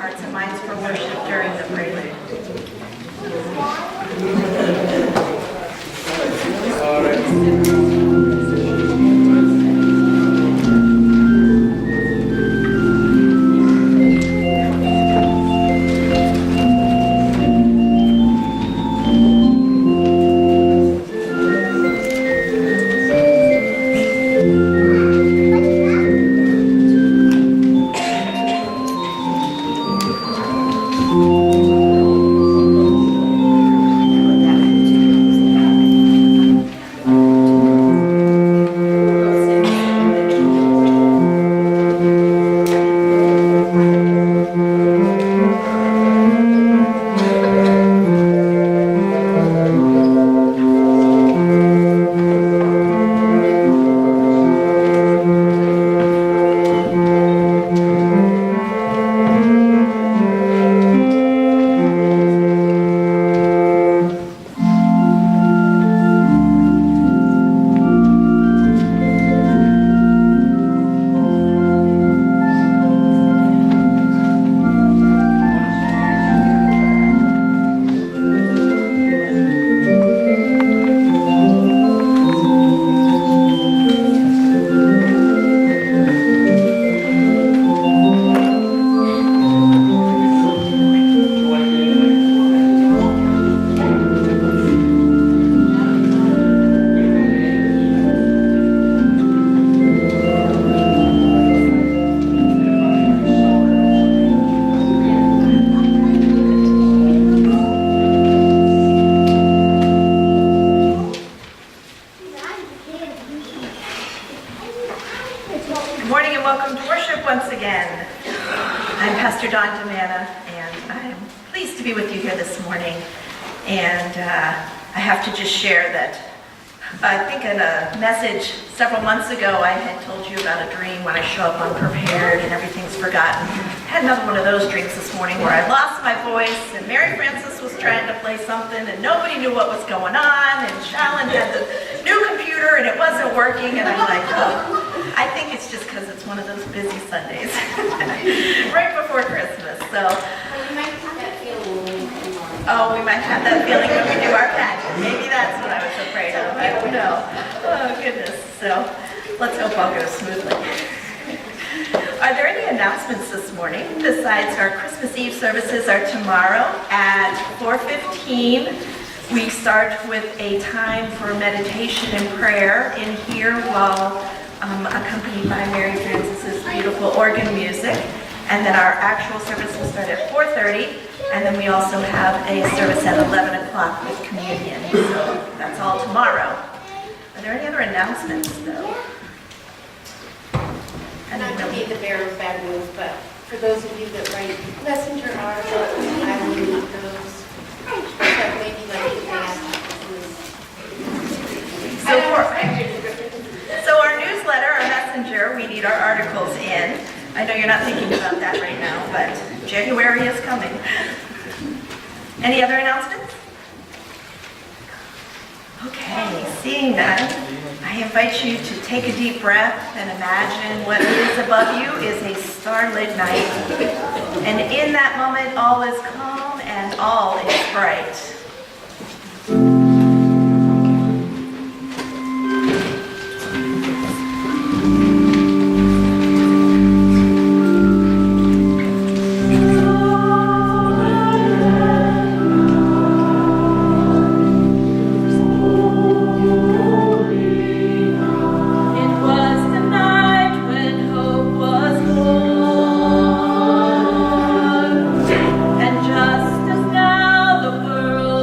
hearts and minds for worship during the prelude. Several months ago, I had told you about a dream when I show up unprepared and everything's forgotten. I had another one of those dreams this morning where I lost my voice and Mary Frances was trying to play something and nobody knew what was going on, and Shallon had the new computer and it wasn't working, and I'm like, oh, I think it's just because it's one of those busy Sundays right before Christmas. So, You might have that feeling. oh, we might have that feeling when we do our pageant. Maybe that's what I was afraid of. I don't know. Oh, goodness. So let's hope all goes smoothly. Are there any announcements this morning? Besides, our Christmas Eve services are tomorrow at 4:15. We start with a time for meditation and prayer in here while accompanied by Mary Frances' beautiful organ music. And then our actual service will start at 4:30. And then we also have a service at 11 o'clock with communion. So that's all tomorrow. Are there any other announcements, though? Not to be the bearer of bad news, but for those of you that write messenger articles, I will need those. That maybe like So our newsletter, our messenger, we need our articles in. I know you're not thinking about that right now, but January is coming. Any other announcements? Okay, seeing none, I invite you to take a deep breath and imagine what is above you is a starlit night. And in that moment, all is calm and all is bright. And just as now the world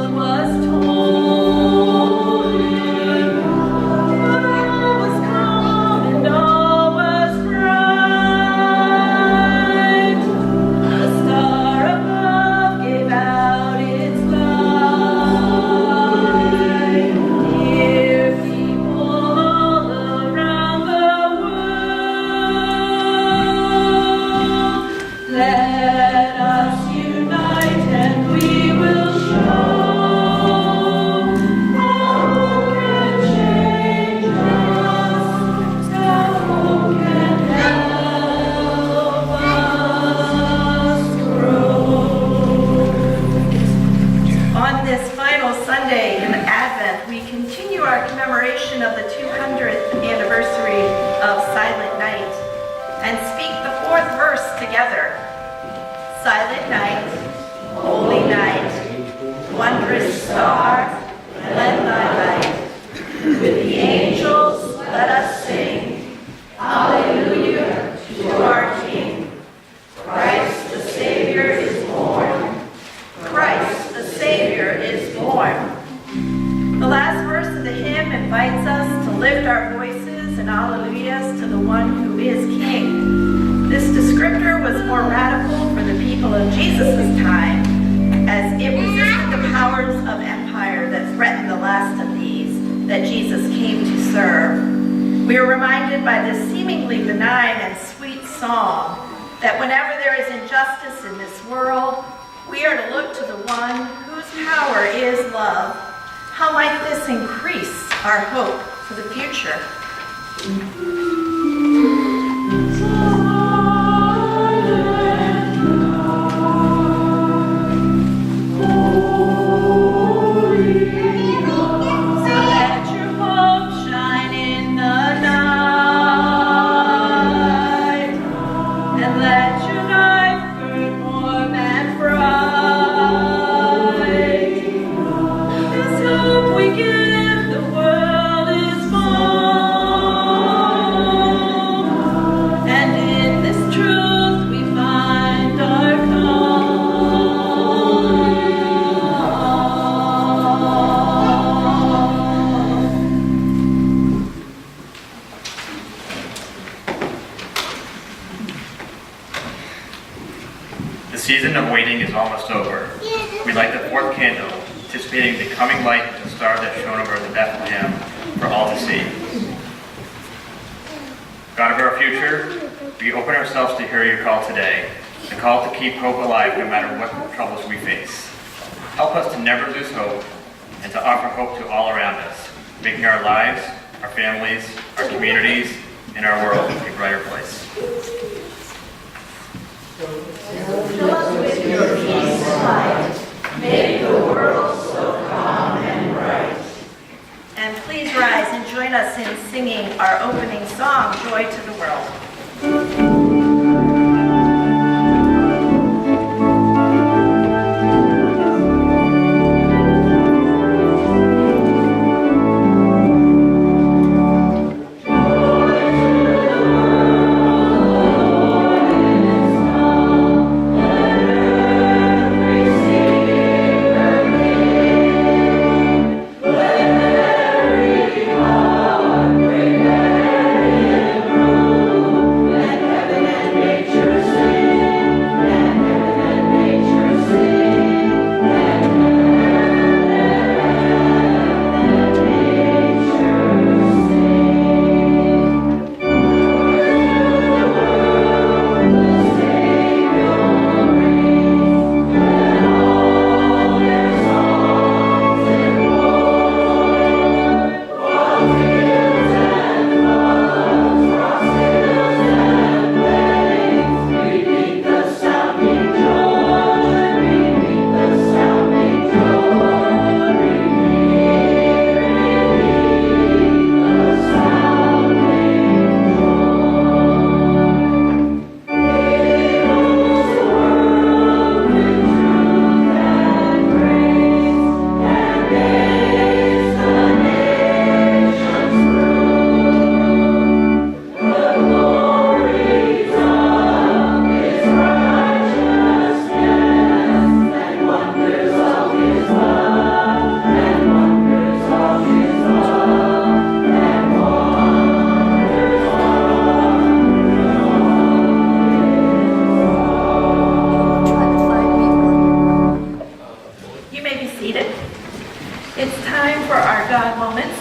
Silent night, holy night, wondrous star, let thy light. With the angels let us sing, hallelujah to our King. Christ the Savior is born. Christ the Savior is born. The last verse of the hymn invites us to lift our voices in alleluias to the one who is King. This descriptor was more radical for the people of Jesus' time, as it resisted the powers of empire that threatened the last of these that Jesus came to serve. We are reminded by this seemingly benign and sweet song that whenever there is injustice in this world, we are to look to the one whose power is love. How might this increase our hope for the future? The season of waiting is almost over. We light the fourth candle, anticipating the coming light of the star that shone over the Bethlehem for all to see. God of our future, we open ourselves to hear your call today, the call to keep hope alive no matter what troubles we face. Help us to never lose hope and to offer hope to all around us, making our lives, our families, our communities, and our world a brighter place. Fill us with your peace and light. Make the world so calm and bright. And please rise and join us in singing our opening song, Joy to the World.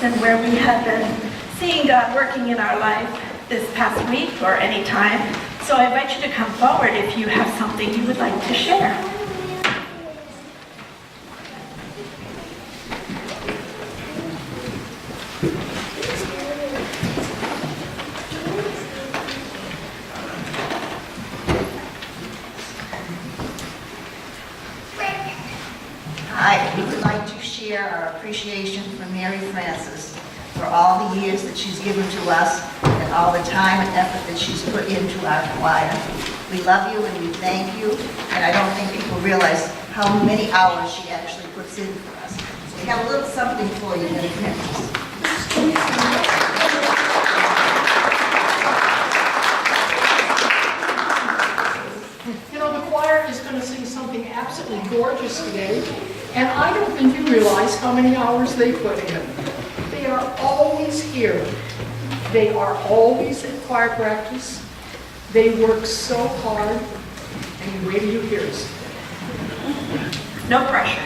And where we have been seeing God working in our life this past week or any time. So I invite you to come forward if you have something you would like to share. Hi, we would like to share our appreciation for Mary Frances for all the years that she's given to us and all the time and effort that she's put into our choir. We love you and we thank you, and I don't think people realize how many hours she actually puts in for us. So we have a little something for you, Mary Frances. You know, the choir is going to sing something absolutely gorgeous today, and I don't think you realize how many hours they put in. They are always here. They are always at choir practice. They work so hard, and wait till you hear us. No pressure.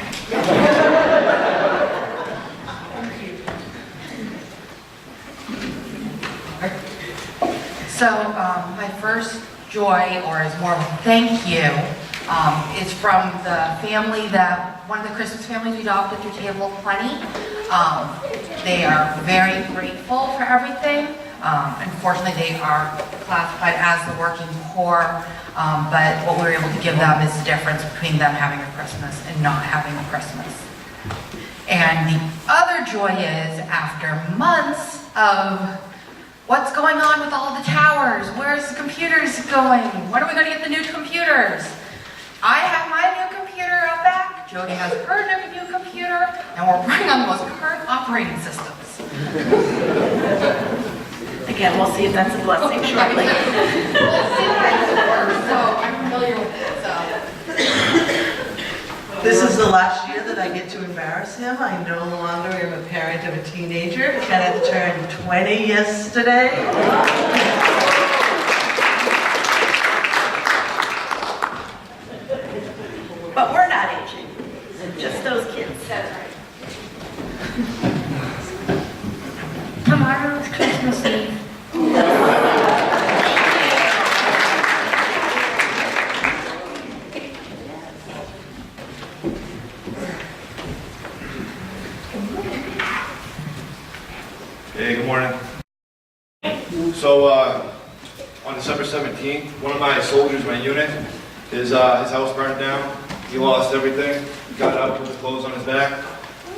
So my first joy, or is more of a thank you, is from the family one of the Christmas families we adopted through Table of Plenty. They are very grateful for everything. Unfortunately, they are classified as the working poor, but what we were able to give them is the difference between them having a Christmas and not having a Christmas. And the other joy is, after months of what's going on with all the towers, where's the computers going, when are we going to get the new computers? I have my new computer out back, Jody has her new computer, and we're running on the most current operating systems. Again, we'll see if that's a blessing shortly. So I'm familiar with it, so. This is the last year that I get to embarrass him. I no longer am a parent of a teenager. He's going to turn 20 yesterday. But we're not aging, just those kids. That's right. Tomorrow is Christmas Eve. Hey, good morning. So, on December 17th, one of my soldiers, my unit, his house burned down. He lost everything. He got out with the clothes on his back.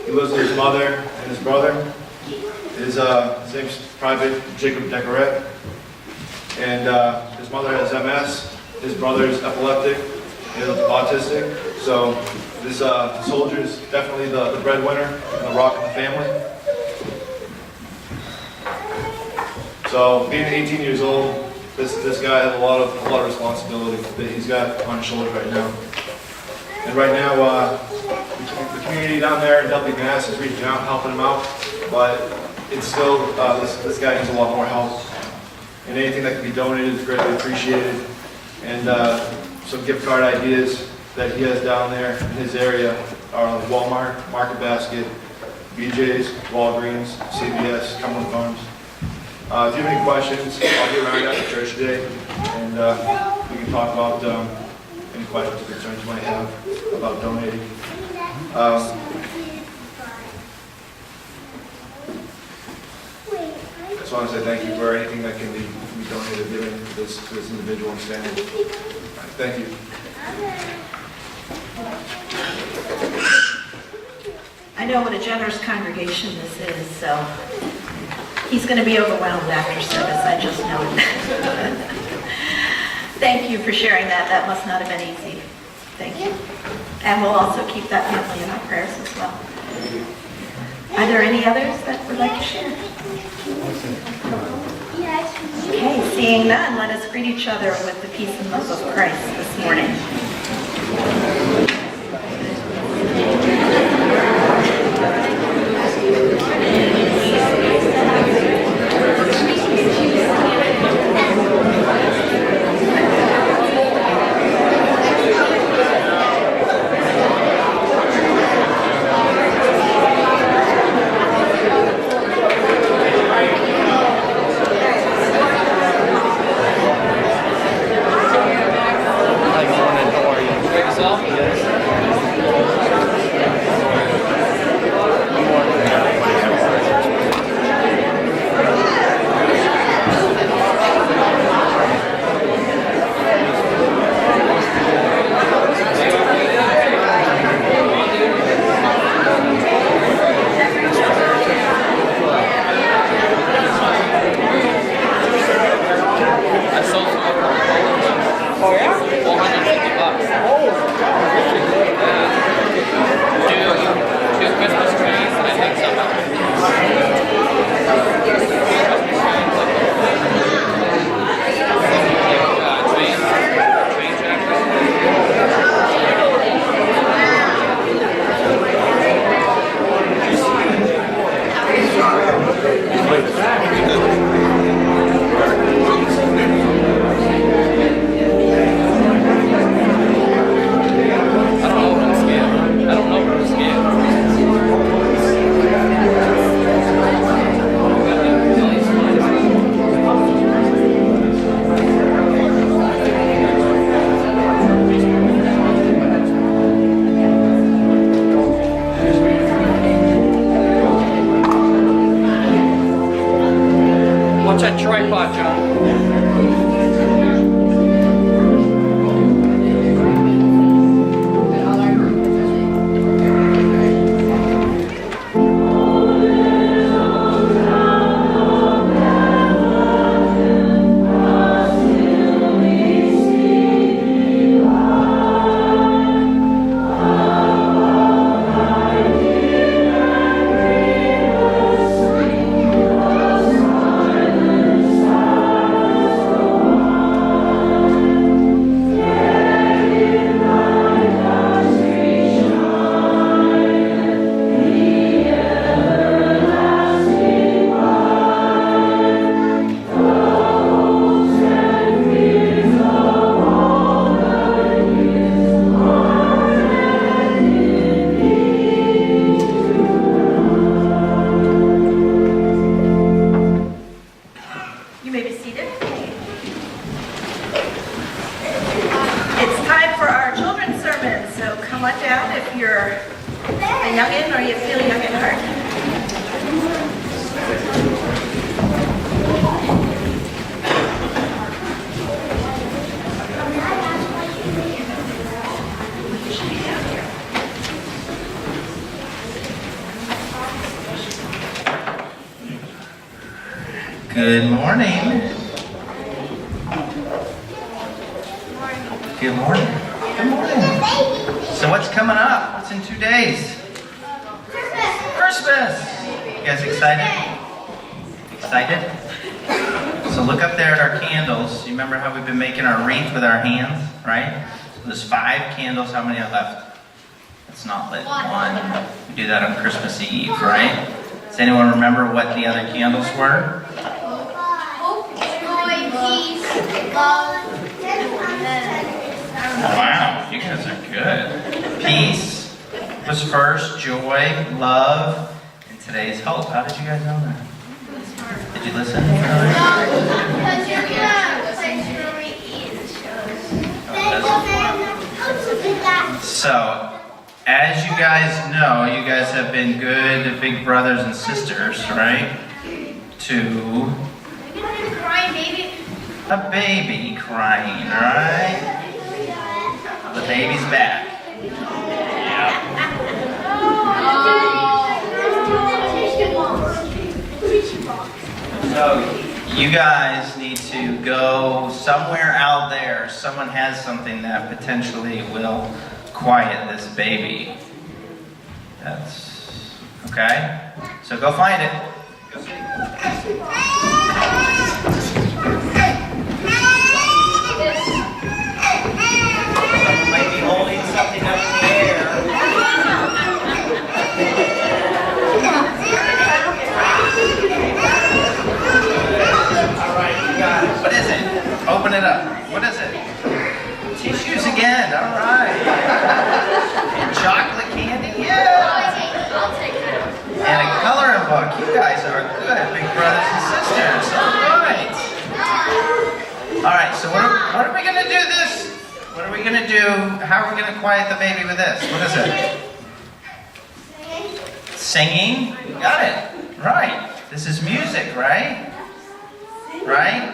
He lives with his mother and his brother. His name's Private Jacob Decoret. And his mother has MS. His brother is epileptic and autistic. So this soldier is definitely the breadwinner and the rock of the family. So being 18 years old, this guy has a lot of responsibility that he's got on his shoulders right now. And right now, the community down there in W. Mass is reaching out, helping him out, but it's still, this guy needs a lot more help. And anything that can be donated is greatly appreciated. And some gift card ideas that he has down there in his area are Walmart, Market Basket, BJ's, Walgreens, CVS, Cumberland Farms. If you have any questions, I'll be around after church today, and we can talk about any questions or concerns you might have about donating. I just want to say thank you for anything that can be donated or given to this individual and family. Thank you. I know what a generous congregation this is, so he's going to be overwhelmed after service, I just know it. Thank you for sharing that. That must not have been easy. Thank you. And we'll also keep that family in our prayers as well. Are there any others that would like to share? Okay, seeing none, let us greet each other with the peace and love of Christ this morning. on down if you're a youngin' or you feel young at heart. Good morning. Good morning. Good morning. So what's coming up? What's in 2 days? Christmas. You guys excited? Excited? So look up there at our candles. You remember how we've been making our wreath with our hands, right? So there's 5 candles. How many are left? It's not lit. 1. We do that on Christmas Eve, right? Does anyone remember what the other candles were? Wow, you guys are good. Peace was first, joy, love, and today's hope. How did you guys know that? Did you listen? So, as you guys know, you guys have been good big brothers and sisters, right? To a baby crying, right? The baby's back. So you guys need to go somewhere out there. Someone has something that potentially will quiet this baby. That's okay. So go find it. Go see. Someone might be holding something up in the air. Alright, you got it. What is it? Open it up. What is it? Tissues again. Alright. And chocolate candy. Yeah. I'll take that. And a coloring book. You guys are good, big brothers and sisters. Alright. Alright, so what are we going to do this? What are we going to do? How are we going to quiet the baby with this? What is it? Singing? You got it. Right. This is music, right? Right?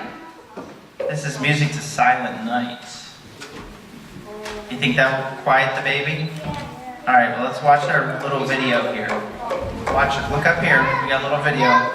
This is music to Silent Night. You think that will quiet the baby? Alright, well let's watch our little video here. Watch it. Look up here. We got a little video.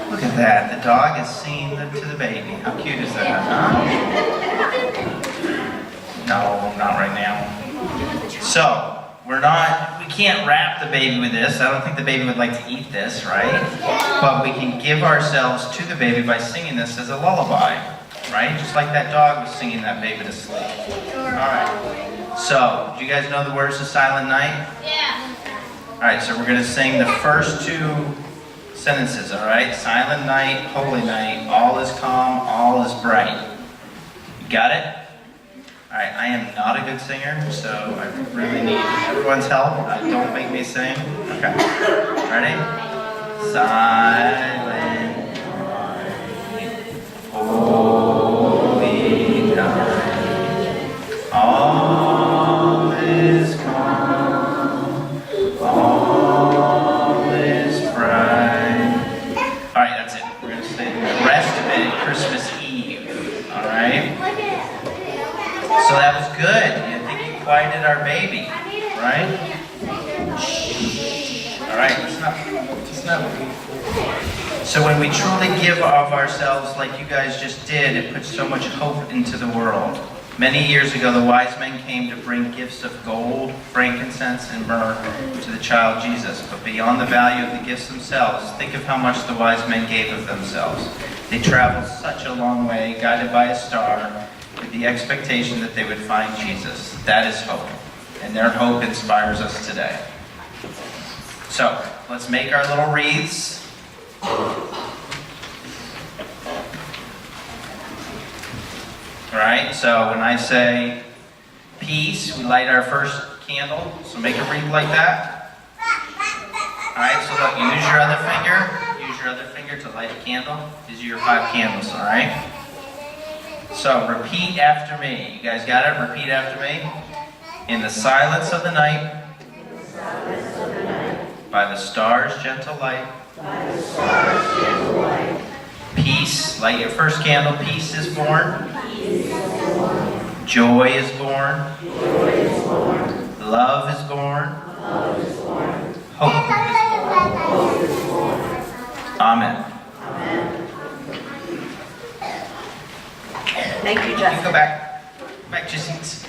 Look at that. The dog is singing to the baby. How cute is that, huh? No, not right now. So, we can't wrap the baby with this. I don't think the baby would like to eat this, right? But we can give ourselves to the baby by singing this as a lullaby, right? Just like that dog was singing that baby to sleep. Alright. So, do you guys know the words to Silent Night? Yeah. Alright, so we're going to sing the first 2 sentences, alright? Silent night, holy night, all is calm, all is bright. You got it? Alright, I am not a good singer, so I really need everyone's help. Don't make me sing. Okay. Ready? Silent night, holy night, all is calm, all is bright. Alright, that's it. We're going to sing the rest of it Christmas Eve. Alright? So that was good. I think you quieted our baby, right? All right, listen up. So when we truly give of ourselves like you guys just did, it puts so much hope into the world. Many years ago, the wise men came to bring gifts of gold, frankincense, and myrrh to the child Jesus. But beyond the value of the gifts themselves, think of how much the wise men gave of themselves. They traveled such a long way, guided by a star, with the expectation that they would find Jesus. That is hope. And their hope inspires us today. So, let's make our little wreaths. Alright, so when I say peace, we light our first candle. So make a wreath like that. Alright, so look, use your other finger. Use your other finger to light a candle. These are your 5 candles, alright? So repeat after me. You guys got it? Repeat after me. In the silence of the night, by the stars' gentle light, peace, light your first candle, peace is born. Joy is born. Love is born. Hope is born. Amen. Thank you, You Justin. go back. Back to your seats.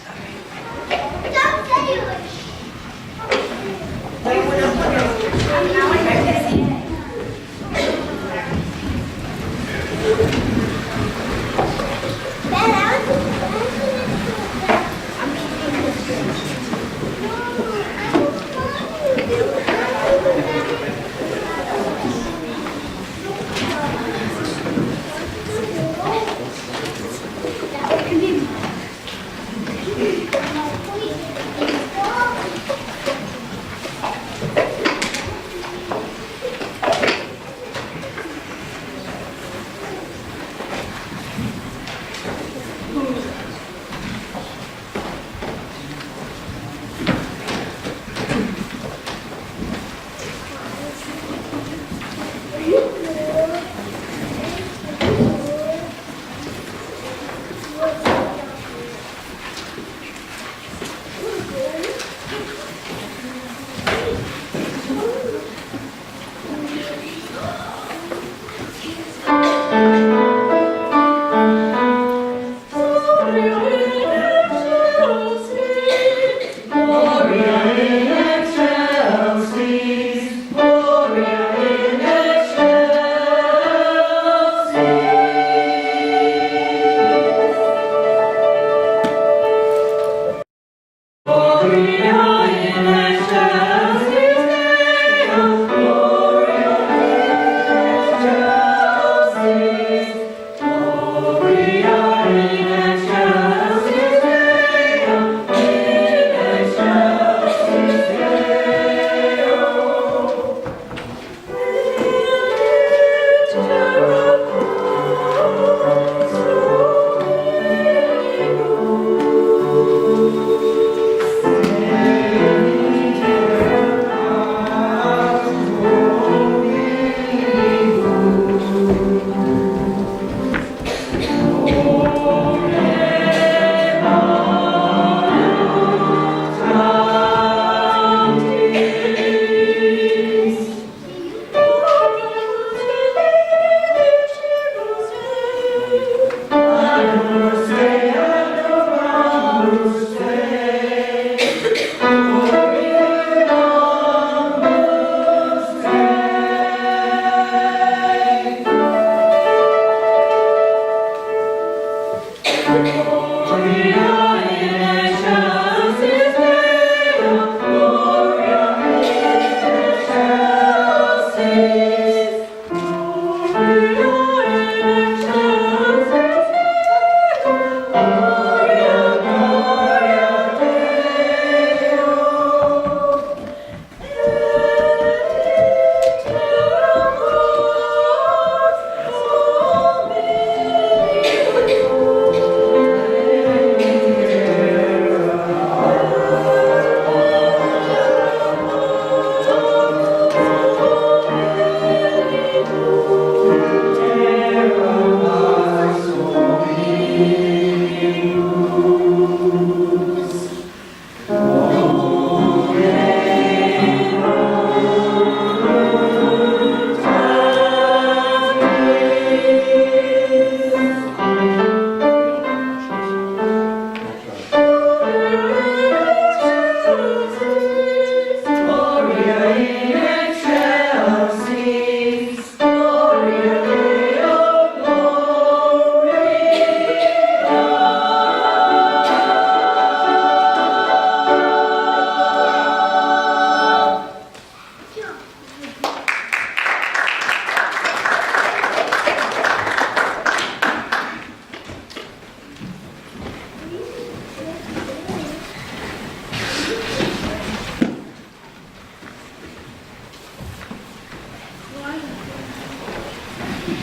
Good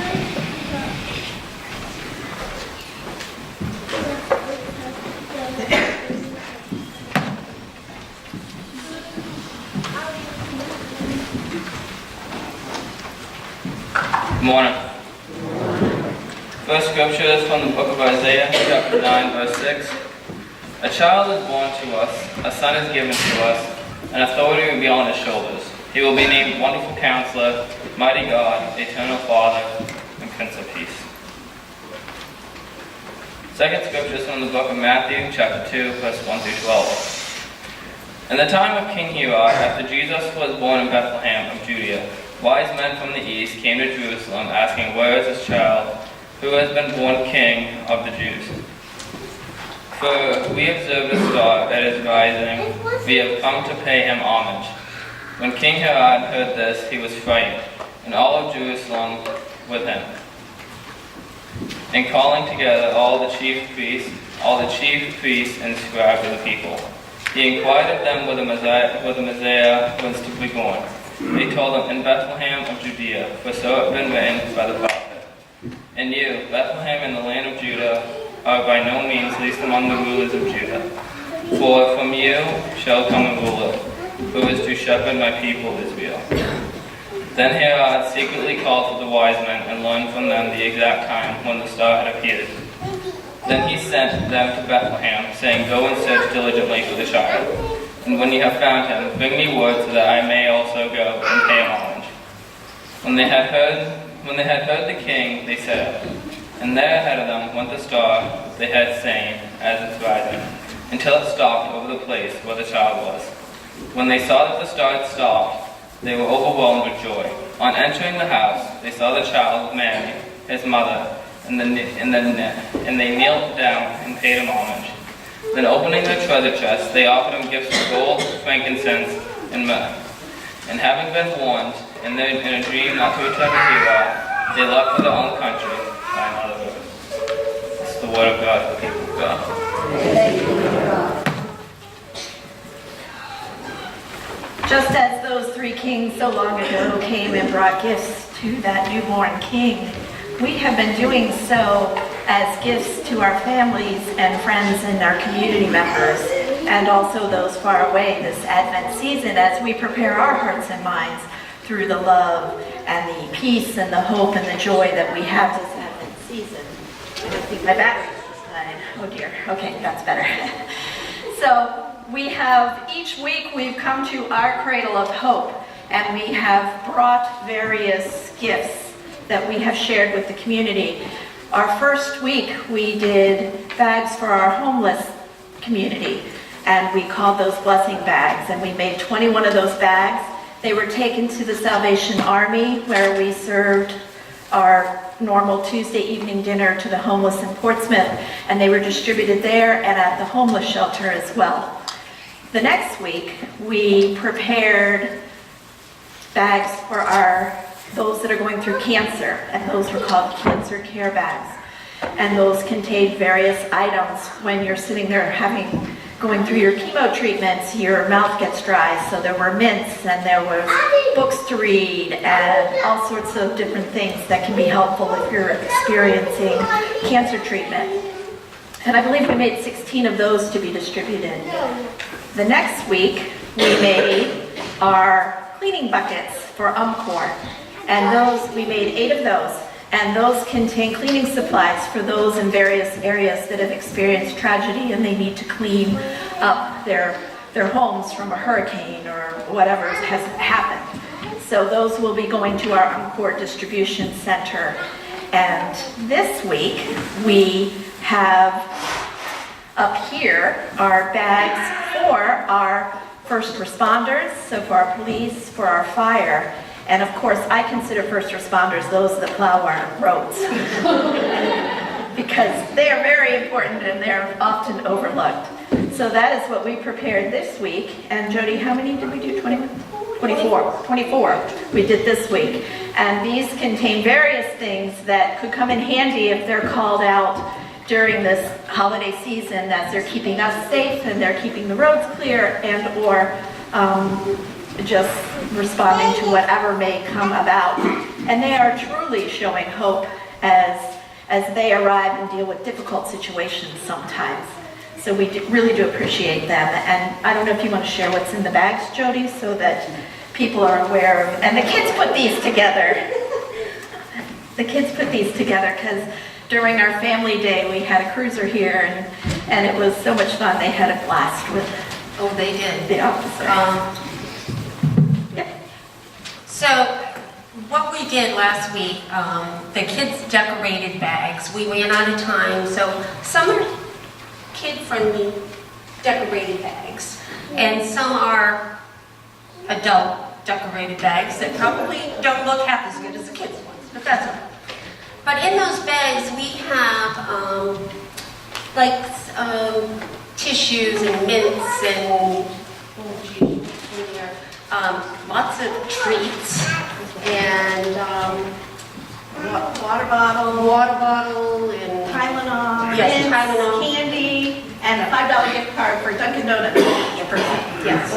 morning. First scripture is from the book of Isaiah, chapter 9, verse 6. A child is born to us, a son is given to us, and authority will be on his shoulders. He will be named Wonderful Counselor, Mighty God, Eternal Father, and Prince of Peace. Second scripture is from the book of Matthew, chapter 2, verse 1 through 12. In the time of King Herod, after Jesus was born in Bethlehem of Judea, wise men from the east came to Jerusalem, asking, "Where is this child who has been born King of the Jews? For we observed a star at his rising. We have come to pay him homage." When King Herod heard this, he was frightened, and all of Jerusalem with him. And calling together all the chief priests and scribes of the people, he inquired of them where the Messiah was to be born. They told him, "In Bethlehem of Judea, for so it had been written by the prophet. And you, Bethlehem in the land of Judah, are by no means least among the rulers of Judah. For from you shall come a ruler, who is to shepherd my people Israel." Then Herod secretly called for the wise men and learned from them the exact time when the star had appeared. Then he sent them to Bethlehem, saying, "Go and search diligently for the child. And when you have found him, bring me word so that I may also go and pay him homage." When they had heard the king, they set out. And there ahead of them went the star they had seen as its rising, until it stopped over the place where the child was. When they saw that the star had stopped, they were overwhelmed with joy. On entering the house, they saw the child with Mary, his mother, and they knelt down and paid him homage. Then opening their treasure chests, they offered him gifts of gold, frankincense, and myrrh. And having been warned in a dream not to return to Herod, they left for their own country by another road. This is the word of God for the people of God. Just as those three kings so long ago came and brought gifts to that newborn king, we have been doing so as gifts to our families and friends and our community members, and also those far away this Advent season as we prepare our hearts and minds through the love and the peace and the hope and the joy that we have this Advent season. I think my battery just died. Oh dear. Okay, that's better. So each week we've come to our cradle of hope, and we have brought various gifts that we have shared with the community. Our first week we did bags for our homeless community, and we called those blessing bags, and we made 21 of those bags. They were taken to the Salvation Army, where we served our normal Tuesday evening dinner to the homeless in Portsmouth, and they were distributed there and at the homeless shelter as well. The next week, we prepared bags for those that are going through cancer, and those were called cancer care bags. And those contained various items. When you're sitting there going through your chemo treatments, your mouth gets dry, so there were mints, and there were books to read, and all sorts of different things that can be helpful if you're experiencing cancer treatment. And I believe we made 16 of those to be distributed. The next week, we made our cleaning buckets for UMCOR, and we made 8 of those, and those contain cleaning supplies for those in various areas that have experienced tragedy and they need to clean up their homes from a hurricane or whatever has happened. So those will be going to our UMCOR distribution center. And this week, we have up here our bags for our first responders, so for our police, for our fire, and of course I consider first responders those that plow our roads because they are very important and they're often overlooked. So that is what we prepared this week. And Jody, how many did we do? 24 we did this week. And these contain various things that could come in handy if they're called out during this holiday season, as they're keeping us safe and they're keeping the roads clear, and or just responding to whatever may come about And they are truly showing hope as they arrive and deal with difficult situations sometimes. So we really do appreciate them. And I don't know if you want to share what's in the bags, Jody, so that people are aware of. And the kids put these together. The kids put these together because during our family day, we had a cruiser here, and it was so much fun. They had a blast with Oh, they did. the officer. Yep. So what we did last week, the kids decorated bags. We ran out of time, so some are kid-friendly decorated bags, and some are adult decorated bags that probably don't look half as good as the kids' ones, but that's okay. But in those bags, we have tissues and mints and lots of treats and Water bottle and Tylenol, Yes, mints, Tylenol. candy, and a $5 gift card for Dunkin' Donuts for each person. yes.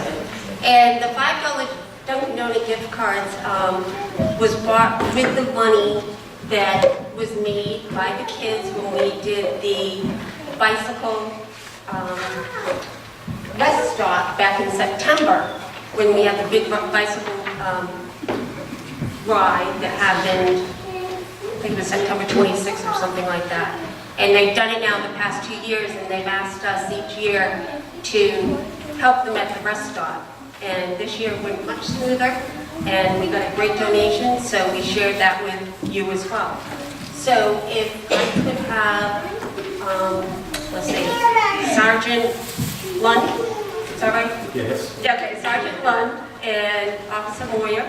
And the $5 Dunkin' Donut gift cards was bought with the money that was made by the kids when we did the bicycle rest stop back in September, when we had the big bicycle ride that happened, I think it was September 26th or something like that. And they've done it now the past 2 years, and they've asked us each year to help them at the rest stop. And this year went much smoother, and we got a great donation, so we shared that with you as well. So if I could have, let's see, Sergeant Lund, is that right? Yes. Yeah, okay, Sergeant Lund and Officer Moyer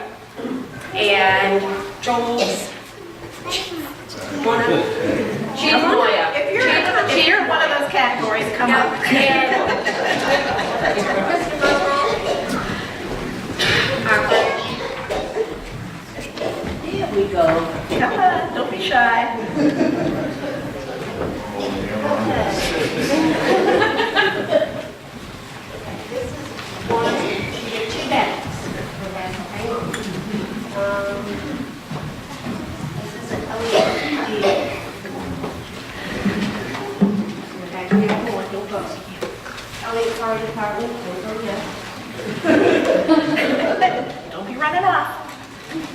and Joel's one of Chief Moyer. If you're in one of those categories, come Yeah, up. and Mr. Monroe, our coach. Here we go. Come on, don't be shy. One, you get 2 bags. This is an LED. LA Fire Department, don't go yet. Don't be running off.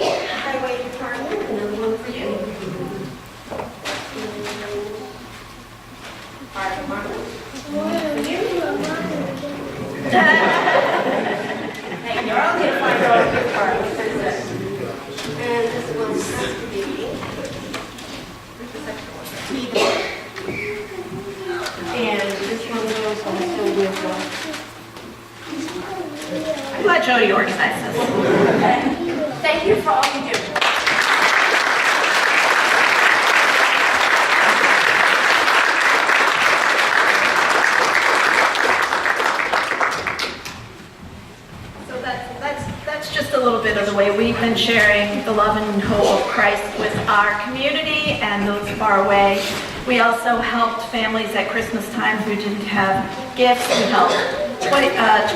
Highway Department, another one for you. Fire Department, one for you. Hey, you're all gonna find out your part. And this one has to be. And this one goes also with I'm glad Jody organized this. Thank you for all you do. So that's just a little bit of the way we've been sharing the love and hope of Christ with our community and those far away. We also helped families at Christmas time who didn't have gifts. We helped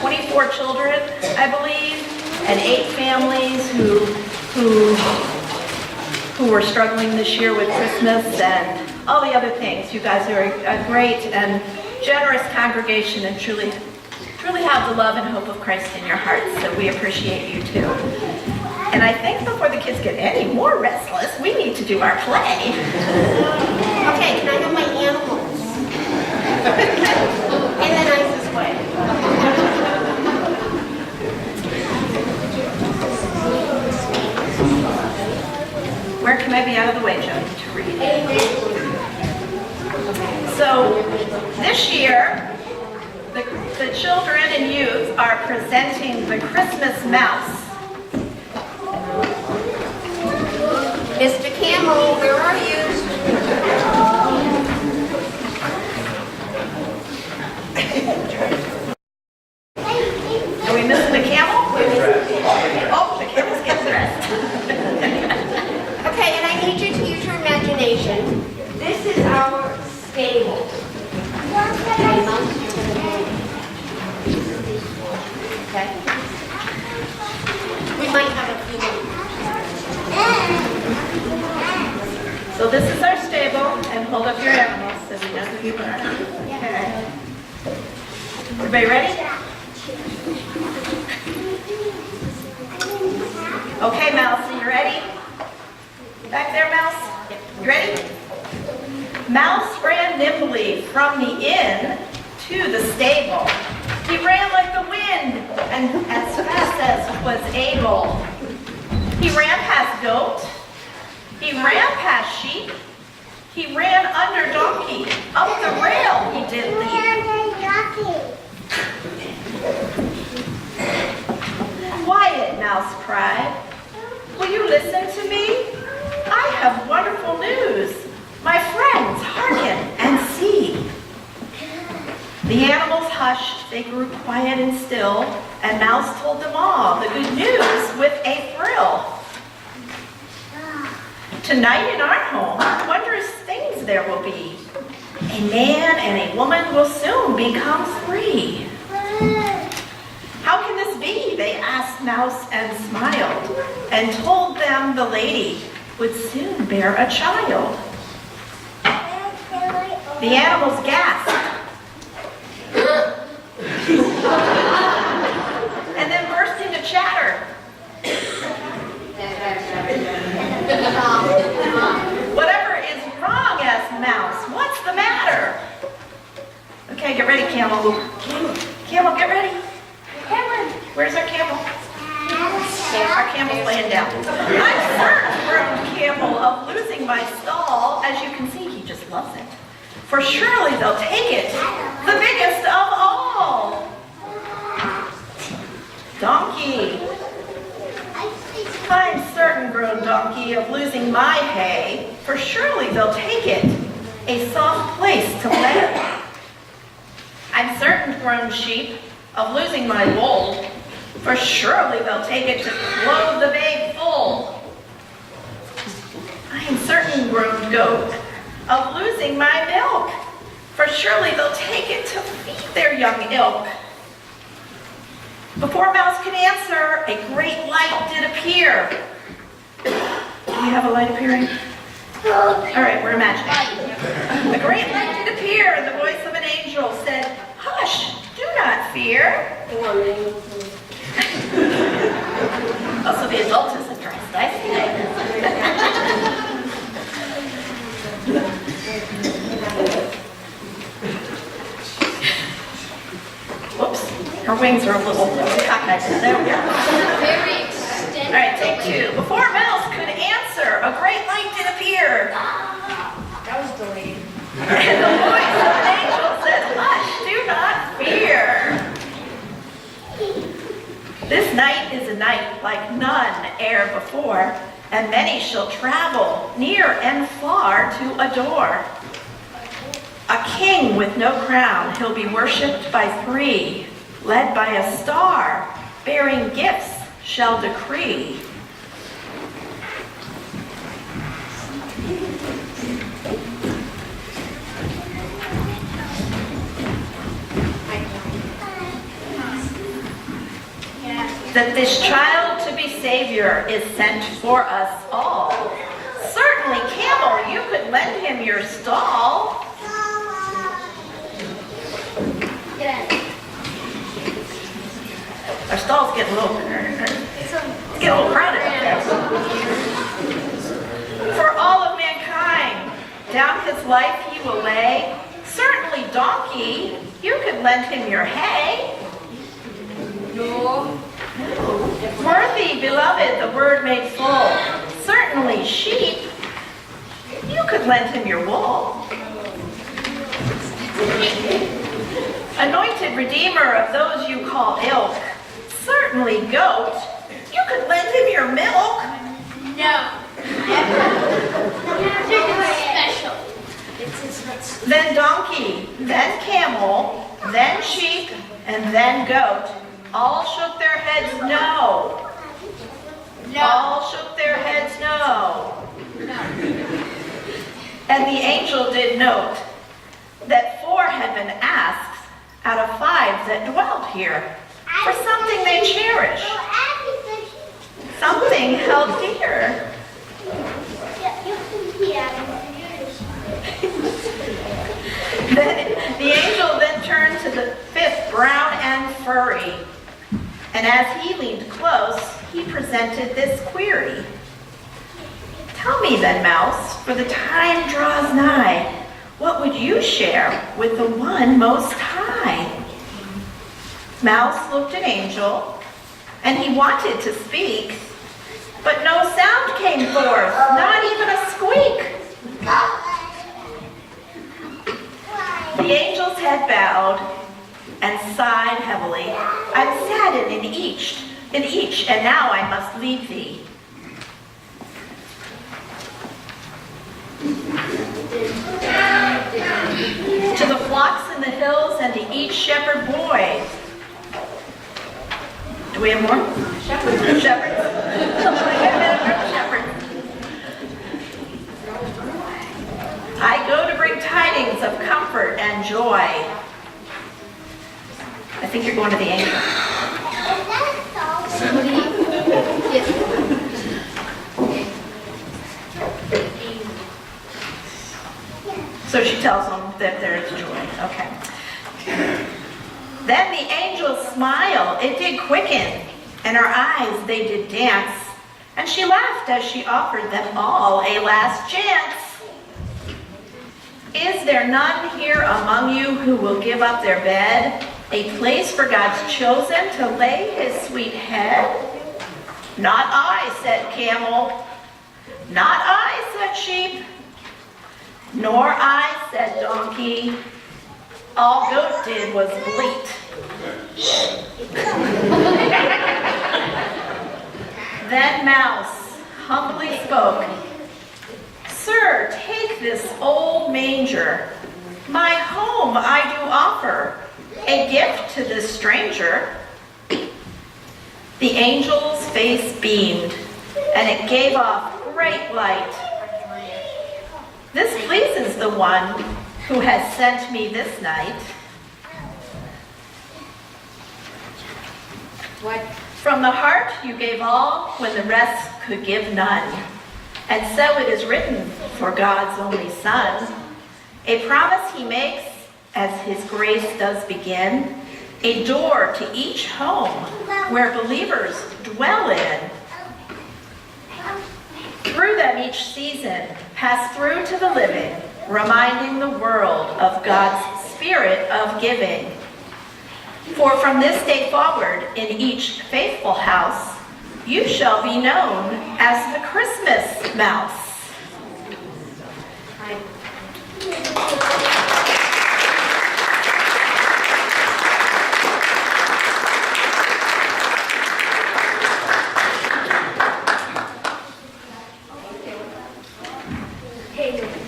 24 children, I believe, and 8 families who were struggling this year with Christmas and all the other things. You guys are a great and generous congregation and truly have the love and hope of Christ in your hearts, so we appreciate you too. And I think before the kids get any more restless, we need to do our play. Okay, can I have my animals? In the nicest way. Where can I be out of the way, Jody, to read? So this year, the children and youth are presenting the Christmas mouse. Mr. Camel, where are you? Are we missing the camel? Oh, the camel's getting dressed. Okay, and I need you to use your imagination. This is our stable. Okay, Mom, you're gonna do- Okay. We might have a few minutes. So this is our stable, and hold up your animals so we know who you are. Okay. Everybody ready? Okay, Mouse, are you ready? Back there, Mouse? You ready? Mouse ran nimbly from the inn to the stable. He ran like the wind and as fast as was able. He ran past goat. He ran past sheep. He ran under donkey. Up the rail he did leap. Quiet, Mouse cried. Will you listen to me? I have wonderful news. My friends, hearken and see. The animals hushed, they grew quiet and still, and Mouse told them all the good news with a thrill. Tonight in our home, wondrous things there will be. A man and a woman will soon become three. How can this be? They asked Mouse and smiled, and told them the lady would soon bear a child. The animals gasped, and then burst into chatter. Whatever is wrong, asked Mouse. What's the matter? Okay, get ready, Camel. Camel, get ready. Cameron, where's our camel? Our camel's laying down. I'm certain, groaned Camel, of losing my stall. As you can see, he just loves it. For surely they'll take it, the biggest of all. Donkey. I'm certain, groaned Donkey, of losing my hay. For surely they'll take it, a soft place to lay. I'm certain, groaned Sheep, of losing my wool. For surely they'll take it to clothe the babe full. I am certain, groaned Goat, of losing my milk. For surely they'll take it to feed their young ilk. Before Mouse could answer, a great light did appear. Do we have a light appearing? All right, we're imagining. A great light did appear, and the voice of an angel said, "Hush, do not fear." Also, the adult is addressed. I see. Whoops, her wings are a little cockeyed. There we go. Very extended. All right, take two. Before Mouse could answer, a great light did appear. That was delayed. And the voice of an angel said, "Hush, do not fear." This night is a night like none ere before, and many shall travel near and far to adore. A king with no crown, he'll be worshipped by three, led by a star, bearing gifts shall decree. That this child to be Savior is sent for us all. Certainly, Camel, you could lend him your stall. Our stall's getting a little, it's getting a little crowded up there. For all of mankind, down his life he will lay. Certainly, Donkey, you could lend him your hay. Worthy, beloved, the word made full. Certainly, Sheep, you could lend him your wool. Anointed Redeemer of those you call ilk. Certainly, Goat, you could lend him your milk. No. Special. Then Donkey, then Camel, then Sheep, and then Goat. All shook their heads no. No. All shook their heads no. And the angel did note that 4 had been asks out of 5 that dwelt here for something they cherish, something held dear. You can furry. And as he leaned close, he presented this query. Tell me then, Mouse, for the time draws nigh, what would you share with the one most high? Mouse looked at Angel, and he wanted to speak, but no sound came forth, not even a squeak. The angel's head bowed and sighed heavily. I'm saddened in each, and now I must leave thee. To the flocks in the hills and to each shepherd boy. Do we have more? Shepherds. Shepherds. I go to bring tidings of comfort and joy. I think you're going to the angel. So she tells them that there is joy. Okay. Then the angel's smile, it did quicken, and her eyes, they did dance. And she laughed as she offered them all a last chance. Is there none here among you who will give up their bed, a place for God's chosen to lay his sweet head? Not I, said camel. Not I, said sheep. Nor I, said donkey. All goat did was bleat. Then Mouse humbly spoke. Sir, take this old manger. My home I do offer, a gift to this stranger. The angel's face beamed, and it gave off great light. This pleases the one who has sent me this night. What? From the heart you gave all when the rest could give none. And so it is written for God's only Son. A promise he makes as his grace does begin, a door to each home where believers dwell in. Through them each season pass through to the living, reminding the world of God's spirit of giving. For from this day forward, in each faithful house, you shall be known as the Christmas mouse.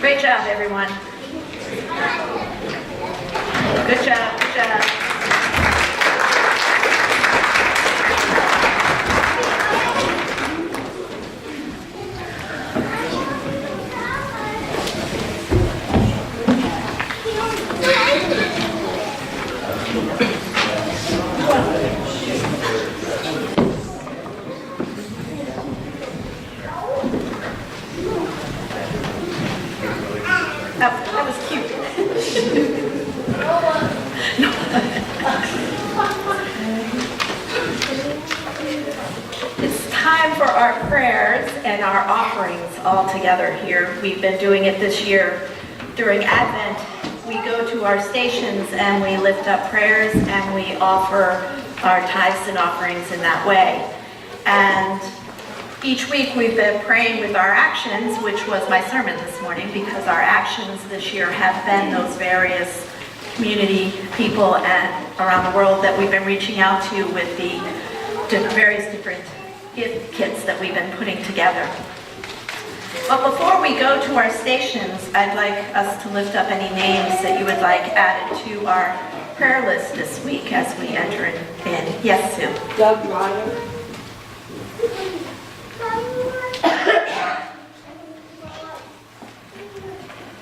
Great job, everyone. Good job, good job. That was cute. It's time for our prayers and our offerings all together here. We've been doing it this year during Advent. We go to our stations and we lift up prayers and we offer our tithes and offerings in that way. And each week we've been praying with our actions, which was my sermon this morning, because our actions this year have been those various community people around the world that we've been reaching out to with the various different gift kits that we've been putting together. But before we go to our stations, I'd like us to lift up any names that you would like added to our prayer list this week as we enter in. Yes, Sue? Doug Ryan.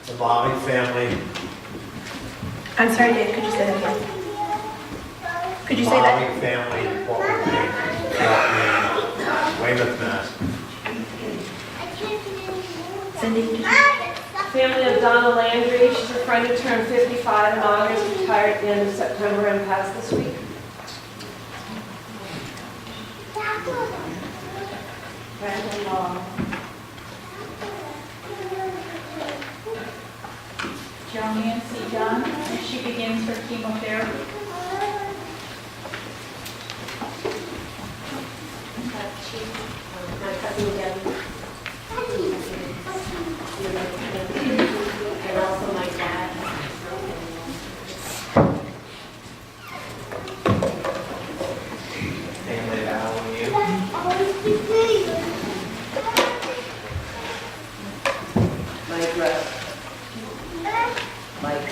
The Bobby family. I'm sorry, Dave, could you say that again? Could you say that? Bobby family, Portland, Maine, Weymouth, Mass. Cindy? Family of Donna Landry. She's a friend who turned 55 in August, retired at the end of September and passed this week. Brenda Long. Joanne C. Dunn, as she begins her chemotherapy. My cousin Debbie. And also my dad. Family vow on you. Mike Russ. Mike.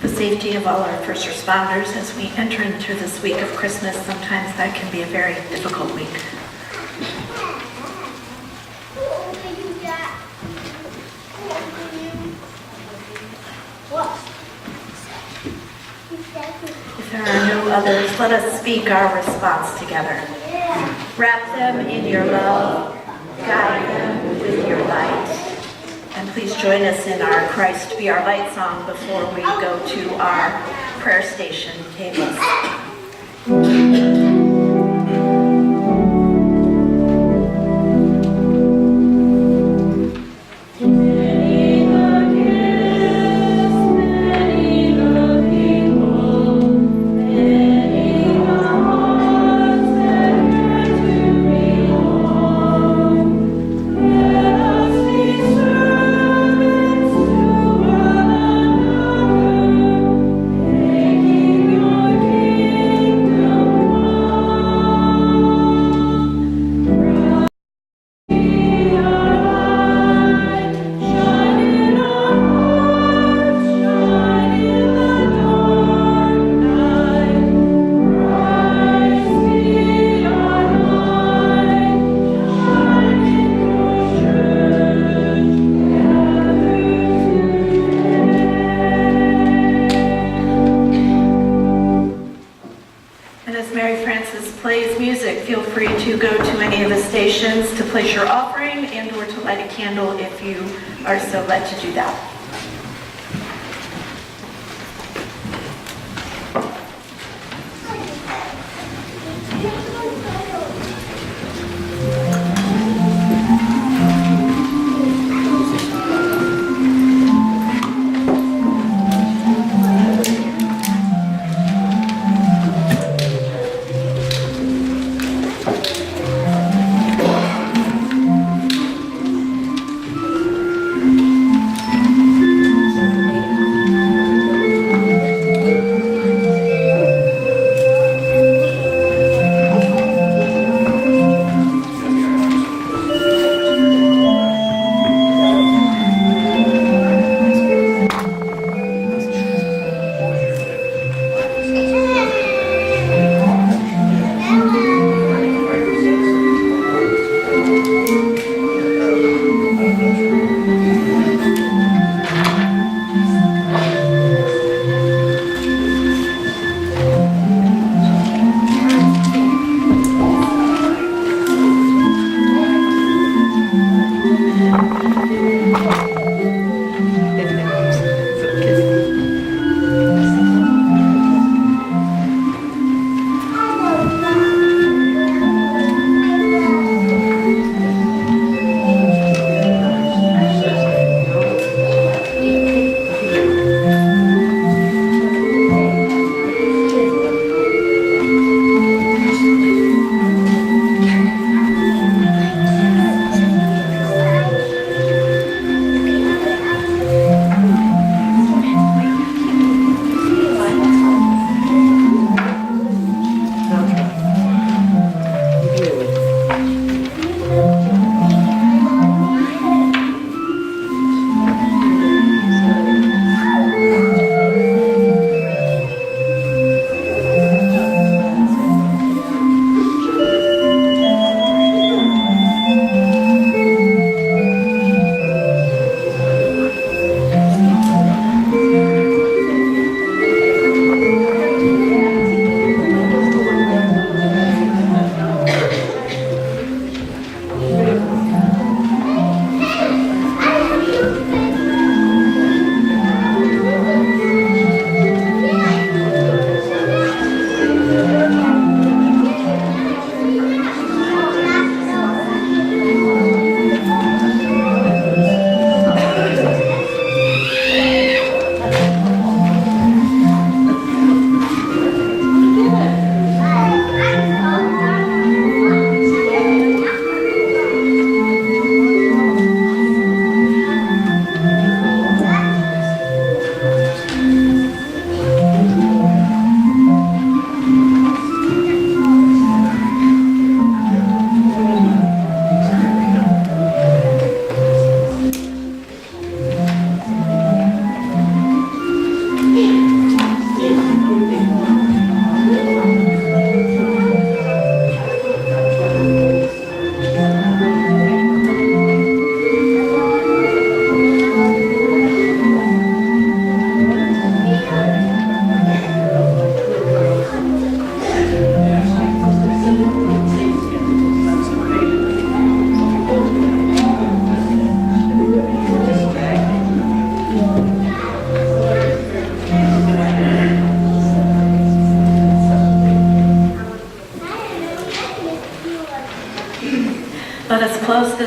The safety of all our first responders as we enter into this week of Christmas, sometimes that can be a very difficult week. If there are no others, let us speak our response together. Wrap them in your love, guide them with your light. And please join us in our Christ Be Our Light song before we go to our prayer station tables. Feel free to go to any of the stations to place your offering and or to light a candle if you are so led to do that.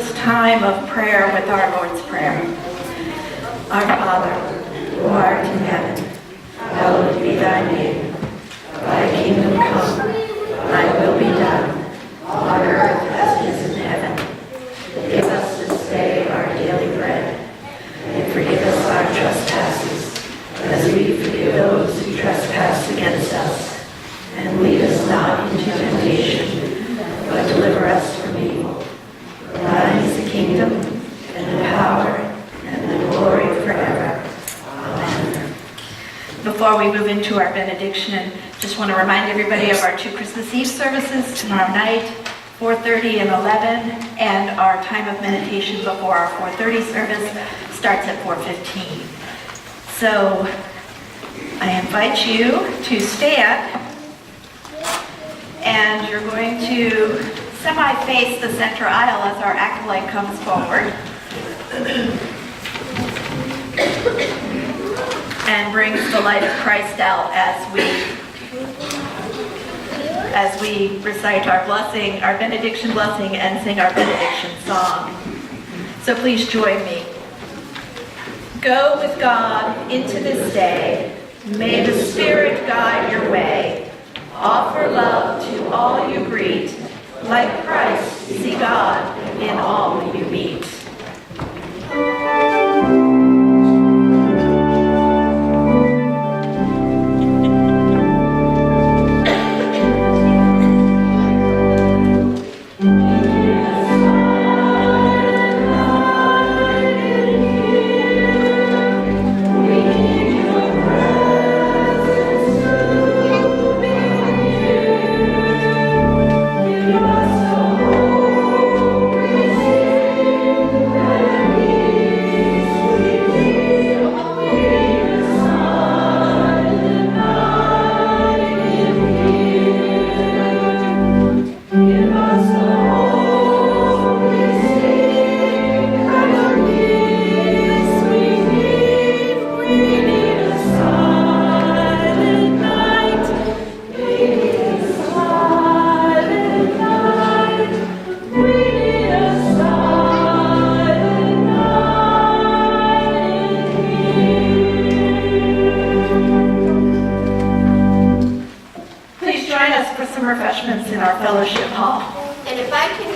this time of prayer with our Lord's Prayer. Our Father, who art in heaven, hallowed be thy name. Thy kingdom come, thy will be done, on earth as it is in heaven. Give us this day our daily bread, and forgive us our trespasses, as we forgive those who trespass against us. And lead us not into temptation, but deliver us from evil. Thine is the kingdom, and the power, and the glory forever. Amen. Before we move into our benediction, just want to remind everybody of our 2 Christmas Eve services tomorrow night, 4:30 and 11, and our time of meditation before our 4:30 service starts at 4:15. So I invite you to stand, and you're going to semi-face the center aisle as our acolyte comes forward and brings the light of Christ out as we recite our blessing, our benediction blessing, and sing our benediction song. So please join me. Go with God into this day. May the Spirit guide your way. Offer love to all you greet. Like Christ, see God in all you meet. Refreshments in our fellowship hall. And if I can